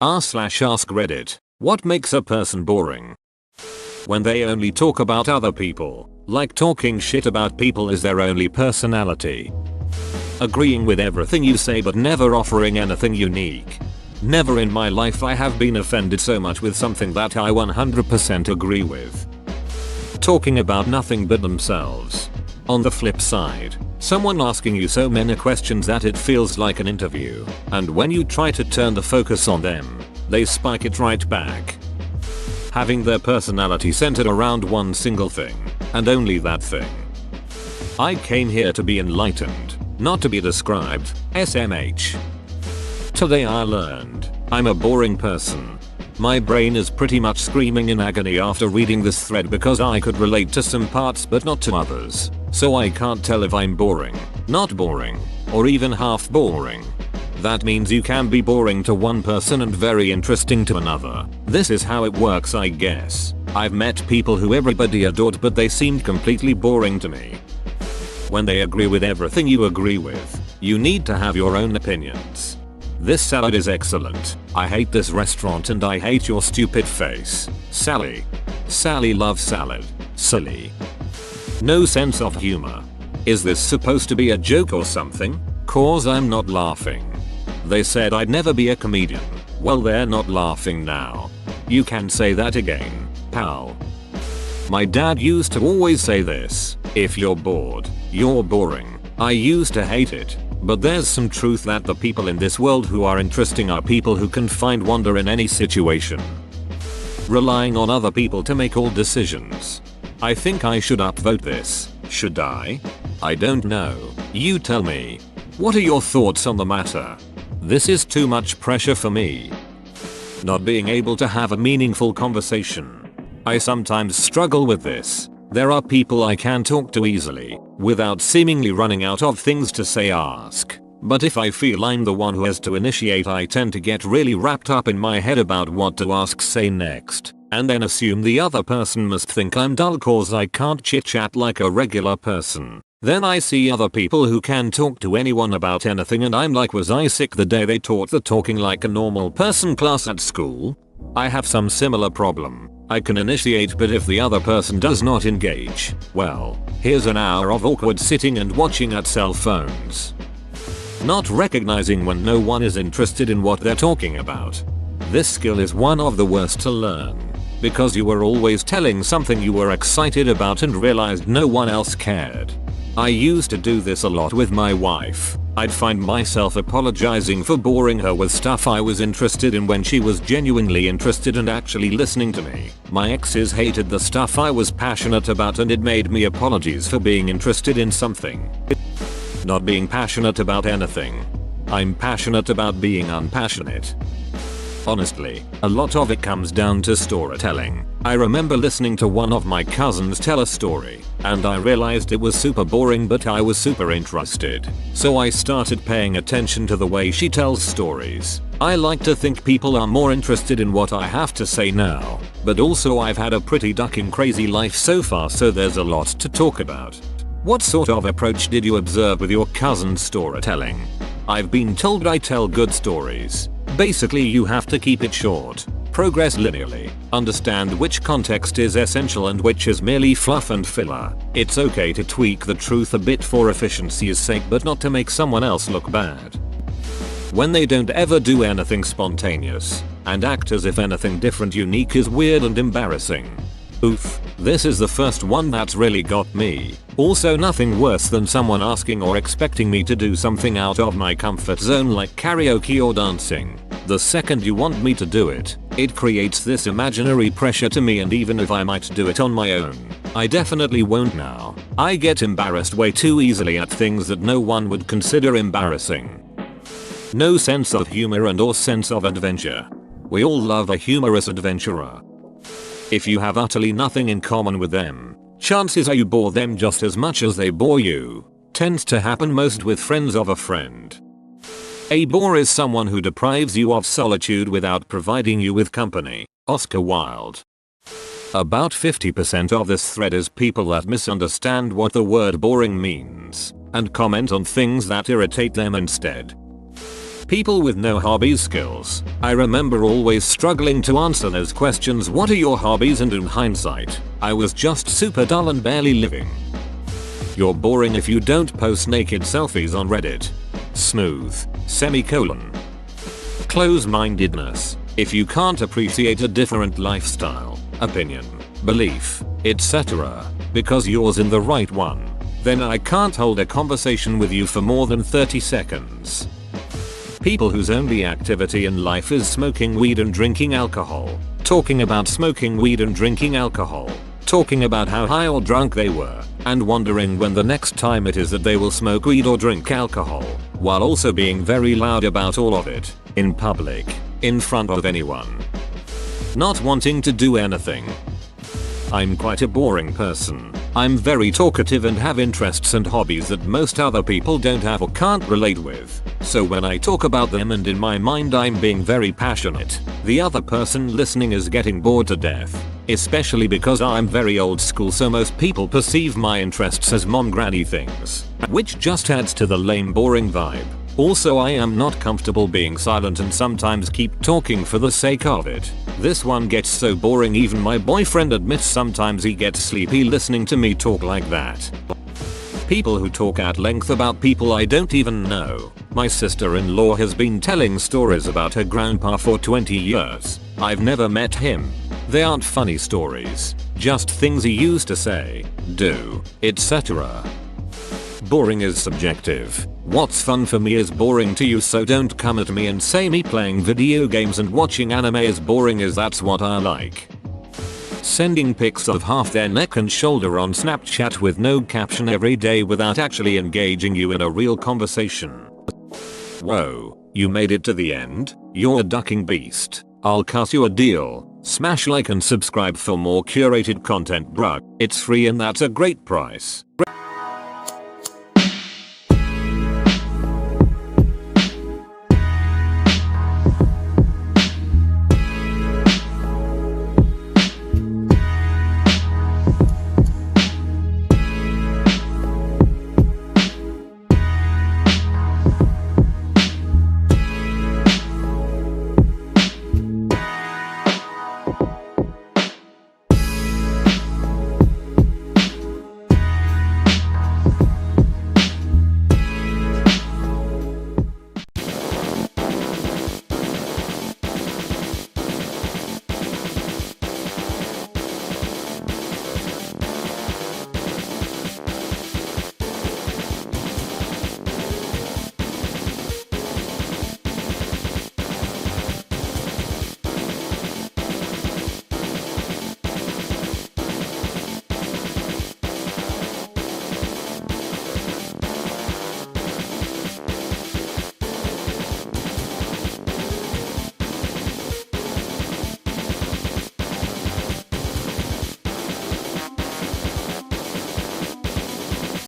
r/ask Reddit. What makes a person boring? When they only talk about other people, like talking shit about people is their only personality. Agreeing with everything you say but never offering anything unique. Never in my life I have been offended so much with something that I 100% agree with. Talking about nothing but themselves. On the flip side, someone asking you so many questions that it feels like an interview, and when you try to turn the focus on them, they spike it right back. Having their personality centered around one single thing, and only that thing. I came here to be enlightened, not to be described, SMH. Today I learned, I'm a boring person. My brain is pretty much screaming in agony after reading this thread because I could relate to some parts but not to others, so I can't tell if I'm boring, not boring, or even half boring. That means you can be boring to one person and very interesting to another. This is how it works, I guess. I've met people who everybody adored but they seemed completely boring to me. When they agree with everything you agree with, you need to have your own opinions. This salad is excellent. I hate this restaurant and I hate your stupid face. Sally. Sally loves salad. Silly. No sense of humor. Is this supposed to be a joke or something? Cause I'm not laughing. They said I'd never be a comedian. Well, they're not laughing now. You can say that again, pal. My dad used to always say this, if you're bored, you're boring. I used to hate it, but there's some truth that the people in this world who are interesting are people who can find wonder in any situation. Relying on other people to make all decisions. I think I should upvote this. Should I? I don't know. You tell me. What are your thoughts on the matter? This is too much pressure for me. Not being able to have a meaningful conversation. I sometimes struggle with this. There are people I can talk to easily, without seemingly running out of things to say ask. But if I feel I'm the one who has to initiate, I tend to get really wrapped up in my head about what to ask say next, and then assume the other person must think I'm dull cause I can't chit chat like a regular person. Then I see other people who can talk to anyone about anything and I'm like, was I sick the day they taught the talking like a normal person class at school? I have some similar problem. I can initiate, but if the other person does not engage, well, here's an hour of awkward sitting and watching at cell phones. Not recognizing when no one is interested in what they're talking about. This skill is one of the worst to learn, because you were always telling something you were excited about and realized no one else cared. I used to do this a lot with my wife. I'd find myself apologizing for boring her with stuff I was interested in when she was genuinely interested and actually listening to me. My exes hated the stuff I was passionate about and it made me apologies for being interested in something. Not being passionate about anything. I'm passionate about being unpassionate. Honestly, a lot of it comes down to storytelling. I remember listening to one of my cousins tell a story, and I realized it was super boring but I was super interested. So I started paying attention to the way she tells stories. I like to think people are more interested in what I have to say now, but also I've had a pretty ducking crazy life so far, so there's a lot to talk about. What sort of approach did you observe with your cousin's storytelling? I've been told I tell good stories. Basically you have to keep it short, progress linearly, understand which context is essential and which is merely fluff and filler. It's okay to tweak the truth a bit for efficiency's sake but not to make someone else look bad. When they don't ever do anything spontaneous, and act as if anything different unique is weird and embarrassing. Oof, this is the first one that's really got me. Also, nothing worse than someone asking or expecting me to do something out of my comfort zone like karaoke or dancing. The second you want me to do it, it creates this imaginary pressure to me, and even if I might do it on my own, I definitely won't now. I get embarrassed way too easily at things that no one would consider embarrassing. No sense of humor and or sense of adventure. We all love a humorous adventurer. If you have utterly nothing in common with them, chances are you bore them just as much as they bore you. Tends to happen most with friends of a friend. A bore is someone who deprives you of solitude without providing you with company. Oscar Wilde. About 50% of this thread is people that misunderstand what the word boring means and comment on things that irritate them instead. People with no hobbies skills. I remember always struggling to answer those questions, what are your hobbies, and in hindsight, I was just super dull and barely living. You're boring if you don't post naked selfies on Reddit. Smooth. Semicolon. Close-mindedness. If you can't appreciate a different lifestyle, opinion, belief, etc. because yours in the right one, then I can't hold a conversation with you for more than 30 seconds. People whose only activity in life is smoking weed and drinking alcohol, talking about smoking weed and drinking alcohol, talking about how high or drunk they were, and wondering when the next time it is that they will smoke weed or drink alcohol, while also being very loud about all of it, in public, in front of anyone. Not wanting to do anything. I'm quite a boring person. I'm very talkative and have interests and hobbies that most other people don't have or can't relate with. So when I talk about them and in my mind I'm being very passionate, the other person listening is getting bored to death. Especially because I'm very old school, so most people perceive my interests as mom granny things, which just adds to the lame boring vibe. Also, I am not comfortable being silent and sometimes keep talking for the sake of it. This one gets so boring even my boyfriend admits sometimes he gets sleepy listening to me talk like that. People who talk at length about people I don't even know. My sister-in-law has been telling stories about her grandpa for 20 years. I've never met him. They aren't funny stories, just things he used to say, do, etc. Boring is subjective. What's fun for me is boring to you, so don't come at me and say me playing video games and watching anime is boring, as that's what I like. Sending pics of half their neck and shoulder on Snapchat with no caption every day without actually engaging you in a real conversation. Whoa, you made it to the end? You're a ducking beast. I'll cut you a deal. Smash like and subscribe for more curated content, bruh. It's free and that's a great price.